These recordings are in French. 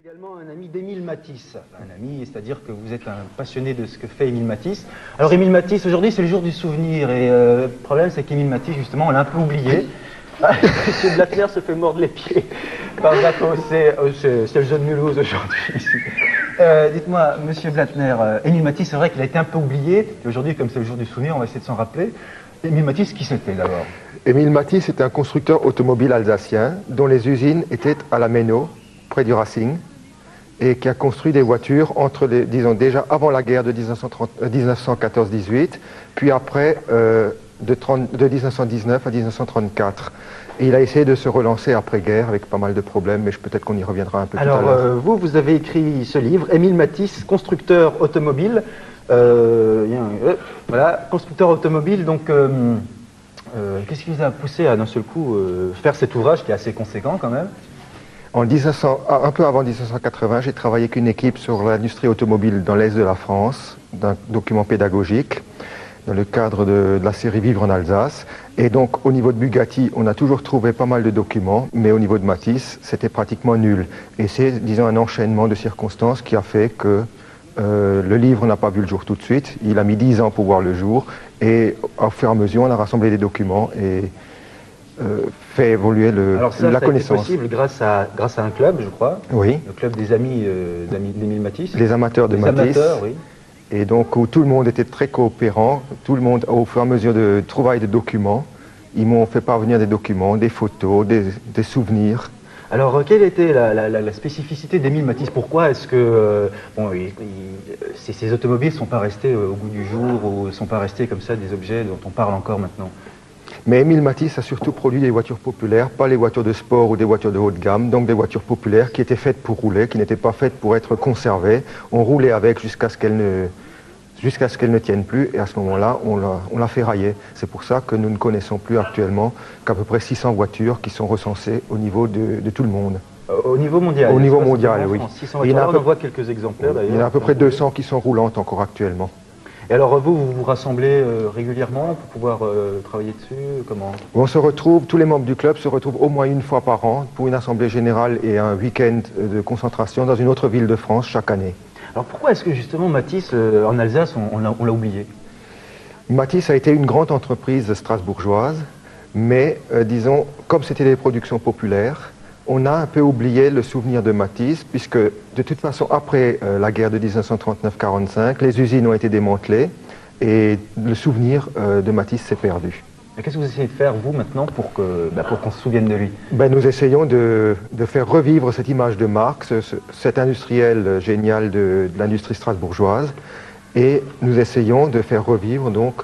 Également un ami d'Émile Matisse, un ami, c'est-à-dire que vous êtes un passionné de ce que fait Émile Matisse. Alors Émile Matisse, aujourd'hui c'est le jour du souvenir et le problème c'est qu'Émile Matisse justement on l'a un peu oublié. Ah, Monsieur Blattner se fait mordre les pieds par Jaco, c'est le jeu de Mulhouse aujourd'hui ici. Dites-moi, Monsieur Blattner, Émile Matisse, c'est vrai qu'il a été un peu oublié, et aujourd'hui comme c'est le jour du souvenir, on va essayer de s'en rappeler. Émile Matisse, qui c'était d'abord? Émile Matisse est un constructeur automobile alsacien dont les usines étaient à la Méno, près du Racing, et qui a construit des voitures entre les, disons déjà avant la guerre de 1914-18, puis après de 1919 à 1934. Et il a essayé de se relancer après-guerre avec pas mal de problèmes, mais peut-être qu'on y reviendra un peu tout à l'heure. Alors vous avez écrit ce livre, Émile Matisse, constructeur automobile. Voilà, constructeur automobile, donc qu'est-ce qui vous a poussé à d'un seul coup faire cet ouvrage qui est assez conséquent quand même? Un peu avant 1980, j'ai travaillé avec une équipe sur l'industrie automobile dans l'Est de la France, d'un document pédagogique, dans le cadre de la série Vivre en Alsace. Et donc, au niveau de Bugatti, on a toujours trouvé pas mal de documents, mais au niveau de Matisse, c'était pratiquement nul. Et c'est, disons, un enchaînement de circonstances qui a fait que le livre n'a pas vu le jour tout de suite. Il a mis 10 ans pour voir le jour. Et au fur et à mesure, on a rassemblé des documents et fait évoluer la connaissance. C'est possible grâce à un club, je crois. Oui. Le club des amis d'Émile Matisse. Les amateurs de Matisse. Amateurs, oui. Et donc où tout le monde était très coopérant, tout le monde, au fur et à mesure de trouvailles de documents, ils m'ont fait parvenir des documents, des photos, des souvenirs. Alors, quelle était la spécificité d'Émile Matisse? Pourquoi est-ce que ces automobiles ne sont pas restées au goût du jour ou ne sont pas restées comme ça des objets dont on parle encore maintenant? Mais Émile Matisse a surtout produit des voitures populaires, pas les voitures de sport ou des voitures de haut de gamme, donc des voitures populaires qui étaient faites pour rouler, qui n'étaient pas faites pour être conservées. On roulait avec jusqu'à ce qu'elles ne tiennent plus, et à ce moment-là, on l'a fait railler. C'est pour ça que nous ne connaissons plus actuellement qu'à peu près 600 voitures qui sont recensées au niveau de tout le monde. Au niveau mondial? Au niveau mondial, oui. 600 voitures, on en voit quelques exemplaires d'ailleurs. Il y en a à peu près 200 qui sont roulantes encore actuellement. Et alors vous vous rassemblez régulièrement pour pouvoir travailler dessus? Comment? On se retrouve, tous les membres du club se retrouvent au moins une fois par an pour une assemblée générale et un week-end de concentration dans une autre ville de France chaque année. Alors pourquoi est-ce que justement Matisse, en Alsace, on l'a oublié? Matisse a été une grande entreprise strasbourgeoise, mais disons, comme c'était des productions populaires, on a un peu oublié le souvenir de Matisse, puisque de toute façon, après la guerre de 1939-45, les usines ont été démantelées et le souvenir de Matisse s'est perdu. Qu'est-ce que vous essayez de faire, vous, maintenant, pour qu'on se souvienne de lui? Nous essayons de faire revivre cette image de marque, cet industriel génial de l'industrie strasbourgeoise, et nous essayons de faire revivre donc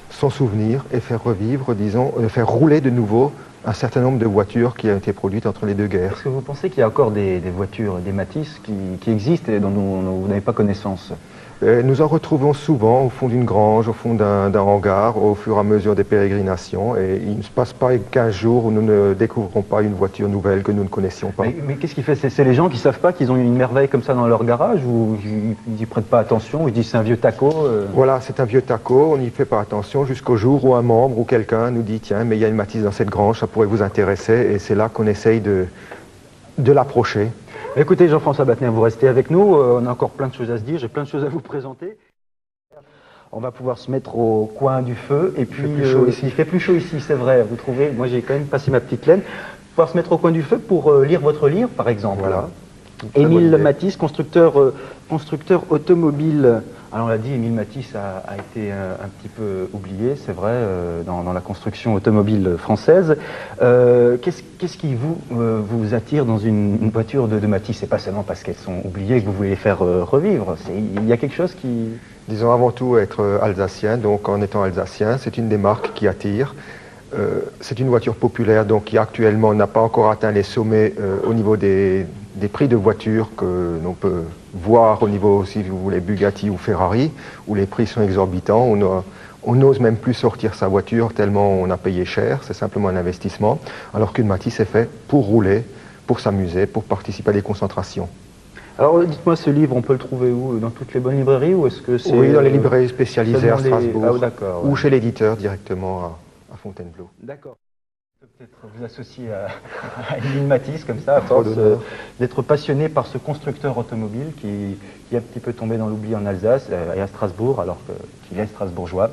son souvenir et faire revivre, disons, faire rouler de nouveau un certain nombre de voitures qui ont été produites entre les deux guerres. Est-ce que vous pensez qu'il y a encore des voitures, des Matisse qui existent et dont vous n'avez pas connaissance? Nous en retrouvons souvent au fond d'une grange, au fond d'un hangar, au fur et à mesure des pérégrinations. Et il ne se passe pas 15 jours où nous ne découvrons pas une voiture nouvelle que nous ne connaissions pas. Mais qu'est-ce qui fait? C'est les gens qui ne savent pas qu'ils ont une merveille comme ça dans leur garage, ou ils n'y prennent pas attention, ou ils disent c'est un vieux taco? Voilà, c'est un vieux taco, on n'y fait pas attention jusqu'au jour où un membre ou quelqu'un nous dit tiens, mais il y a une Matisse dans cette grange, ça pourrait vous intéresser. Et c'est là qu'on essaye de l'approcher. Écoutez, Jean-François Blattner, vous restez avec nous, on a encore plein de choses à se dire, j'ai plein de choses à vous présenter. On va pouvoir se mettre au coin du feu, et puis il fait plus chaud ici, c'est vrai, vous trouvez, moi j'ai quand même passé ma petite laine, pouvoir se mettre au coin du feu pour lire votre livre, par exemple. Voilà. Émile Matisse, constructeur automobile. Alors on l'a dit, Émile Matisse a été un petit peu oublié, c'est vrai, dans la construction automobile française. Qu'est-ce qui vous attire dans une voiture de Matisse? C'est pas seulement parce qu'elles sont oubliées que vous voulez les faire revivre. Il y a quelque chose qui... Disons avant tout être alsacien, donc en étant alsacien, c'est une des marques qui attire. C'est une voiture populaire donc qui actuellement n'a pas encore atteint les sommets au niveau des prix de voitures que l'on peut voir au niveau, si vous voulez, Bugatti ou Ferrari, où les prix sont exorbitants. On n'ose même plus sortir sa voiture tellement on a payé cher, c'est simplement un investissement, alors qu'une Matisse est faite pour rouler, pour s'amuser, pour participer à des concentrations. Alors dites-moi, ce livre, on peut le trouver où? Dans toutes les bonnes librairies, ou est-ce que c'est... Oui, dans les librairies spécialisées à Strasbourg, ou chez l'éditeur directement à Fontainebleau. D'accord. Peut-être vous associer à Émile Matisse, comme ça, à force d'être passionné par ce constructeur automobile qui est un petit peu tombé dans l'oubli en Alsace et à Strasbourg, alors qu'il est strasbourgeois.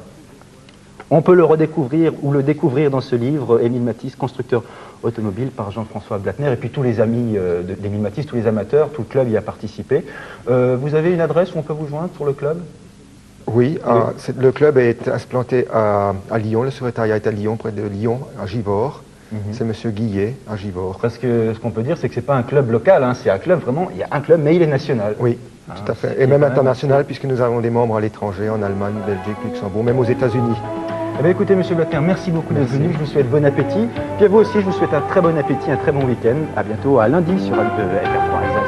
On peut le redécouvrir ou le découvrir dans ce livre, Émile Matisse, constructeur automobile, par Jean-François Blattner, et puis tous les amis d'Émile Matisse, tous les amateurs, tout le club y a participé. Vous avez une adresse où on peut vous joindre pour le club ? Oui, le club est implanté à Lyon, le secrétariat est à Lyon, près de Lyon, à Givors. C'est M. Guillet, à Givors. Parce que ce qu'on peut dire, c'est que ce n'est pas un club local, hein, c'est un club vraiment, il y a un club, mais il est national. Oui, tout à fait. Et même international, puisque nous avons des membres à l'étranger, en Allemagne, Belgique, Luxembourg, même aux États-Unis. Eh bien, écoutez, M. Blattner, merci beaucoup d'être venu, je vous souhaite bon appétit. Puis à vous aussi, je vous souhaite un très bon appétit, un très bon week-end. À bientôt, à lundi sur FR3 Alsace.